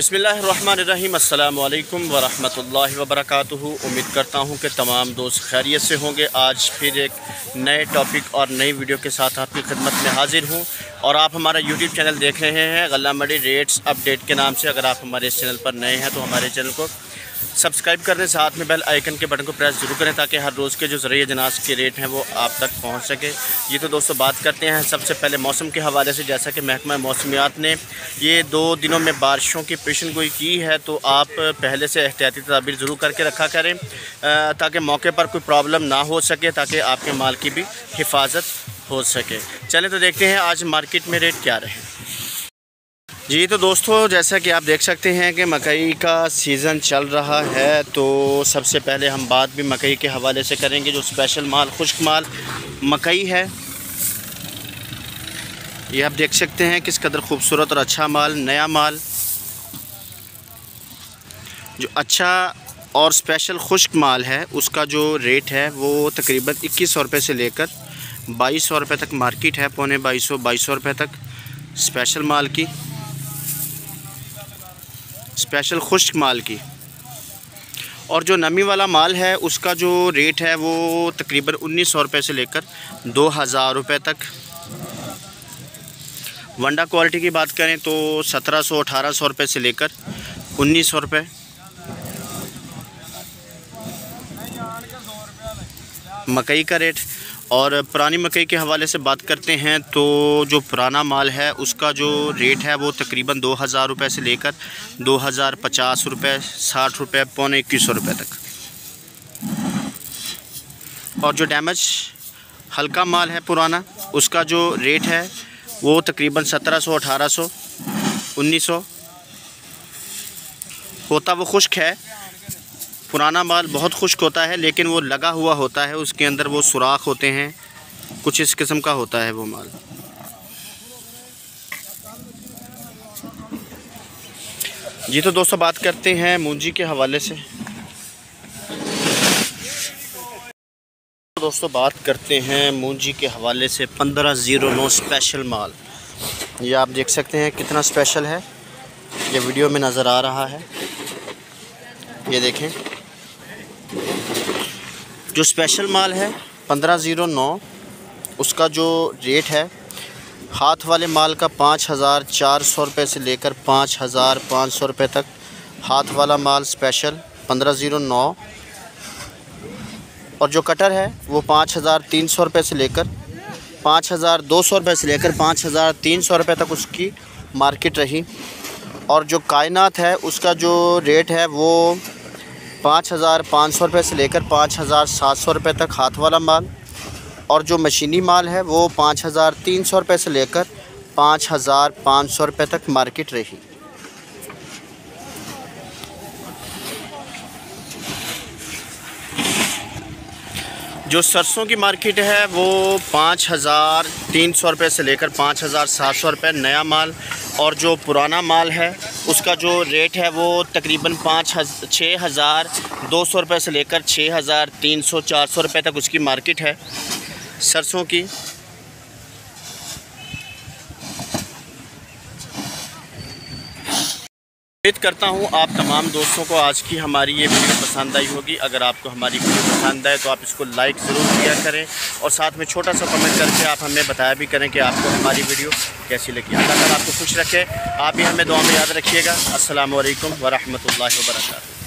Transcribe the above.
बिस्मिल्लाहिर्रहमानिर्रहीम अस्सलामु अलैकुम वरहमतुल्लाहि वबरकातुहू। उम्मीद करता हूँ कि तमाम दोस्त खैरियत से होंगे। आज फिर एक नए टॉपिक और नई वीडियो के साथ आपकी खिदमत में हाजिर हूँ और आप हमारा यूट्यूब चैनल देख रहे हैं गल्ला मंडी रेट्स अपडेट के नाम से। अगर आप हमारे इस चैनल पर नए हैं तो हमारे चैनल को सब्सक्राइब करने साथ में बेल आइकन के बटन को प्रेस जरूर करें ताकि हर रोज़ के जो ज़रिए जनाज के रेट हैं वो आप तक पहुंच सके। ये तो दोस्तों बात करते हैं सबसे पहले मौसम के हवाले से। जैसा कि महकमा मौसमियात ने ये 2 दिनों में बारिशों की पेशन गोई की है तो आप पहले से एहतियाती तदाबीर ज़रूर करके रखा करें ताकि मौके पर कोई प्रॉब्लम ना हो सके, ताकि आपके माल की भी हिफाजत हो सके। चलें तो देखते हैं आज मार्केट में रेट क्या रहे। जी तो दोस्तों जैसा कि आप देख सकते हैं कि मकई का सीज़न चल रहा है, तो सबसे पहले हम बात भी मकई के हवाले से करेंगे। जो स्पेशल माल खुश्क माल मकई है, ये आप देख सकते हैं किस कदर खूबसूरत और अच्छा माल, नया माल जो अच्छा और स्पेशल खुश्क माल है उसका जो रेट है वो तकरीबन 2100 रुपये से लेकर 2200 रुपये तक मार्केट है। पौने 2200 रुपये तक स्पेशल माल की, स्पेशल खुश्क माल की। और जो नमी वाला माल है उसका जो रेट है वो तकरीबन 1900 रुपये से लेकर 2000 रुपये तक। वंडा क्वालिटी की बात करें तो 1700-1800 रुपये से लेकर 1900 रुपये। मकई का रेट। और पुरानी मकई के हवाले से बात करते हैं तो जो पुराना माल है उसका जो रेट है वो तकरीबन 2000 रुपये से लेकर 2050 रुपये, 60 रुपये, पौने 2100 रुपये तक। और जो डैमेज हल्का माल है पुराना उसका जो रेट है वो तकरीबन 1700, 1800, 1900 होता। वो खुश्क है, पुराना माल बहुत खुश्क होता है लेकिन वो लगा हुआ होता है, उसके अंदर वो सुराख होते हैं, कुछ इस किस्म का होता है वो माल। जी तो दोस्तों बात करते हैं मूंजी के हवाले से। दोस्तों बात करते हैं मूंजी के हवाले से 1509 स्पेशल माल। ये आप देख सकते हैं कितना स्पेशल है, ये वीडियो में नज़र आ रहा है। ये देखें जो स्पेशल माल है 1509 उसका जो रेट है हाथ वाले माल का 5400 रुपये से लेकर 5500 रुपये तक। हाथ वाला माल स्पेशल 1509। और जो कटर है वो 5300 रुपये से लेकर 5200 रुपये से लेकर 5300 रुपये तक उसकी मार्केट रही। और जो कायनात है उसका जो रेट है वो 5500 रुपये से लेकर 5700 रुपये तक हाथ वाला माल। और जो मशीनी माल है वो 5300 रुपये से लेकर 5500 रुपये तक मार्केट रही। जो सरसों की मार्केट है वो 5300 रुपये से लेकर 5700 रुपये नया माल। और जो पुराना माल है उसका जो रेट है वो तकरीबन 6200 रुपये से लेकर 6300-400 रुपये तक उसकी मार्केट है सरसों की। उम्मीद करता हूँ आप तमाम दोस्तों को आज की हमारी ये वीडियो पसंद आई होगी। अगर आपको हमारी वीडियो पसंद आए तो आप इसको लाइक ज़रूर किया करें और साथ में छोटा सा कमेंट करके आप हमें बताया भी करें कि आपको हमारी वीडियो कैसी लगी। अल्लाह ताला आपको खुश रखे, आप भी हमें दुआ में याद रखिएगा। अस्सलामु अलैकुम वरहमतुल्लाहि वबरकातुहू।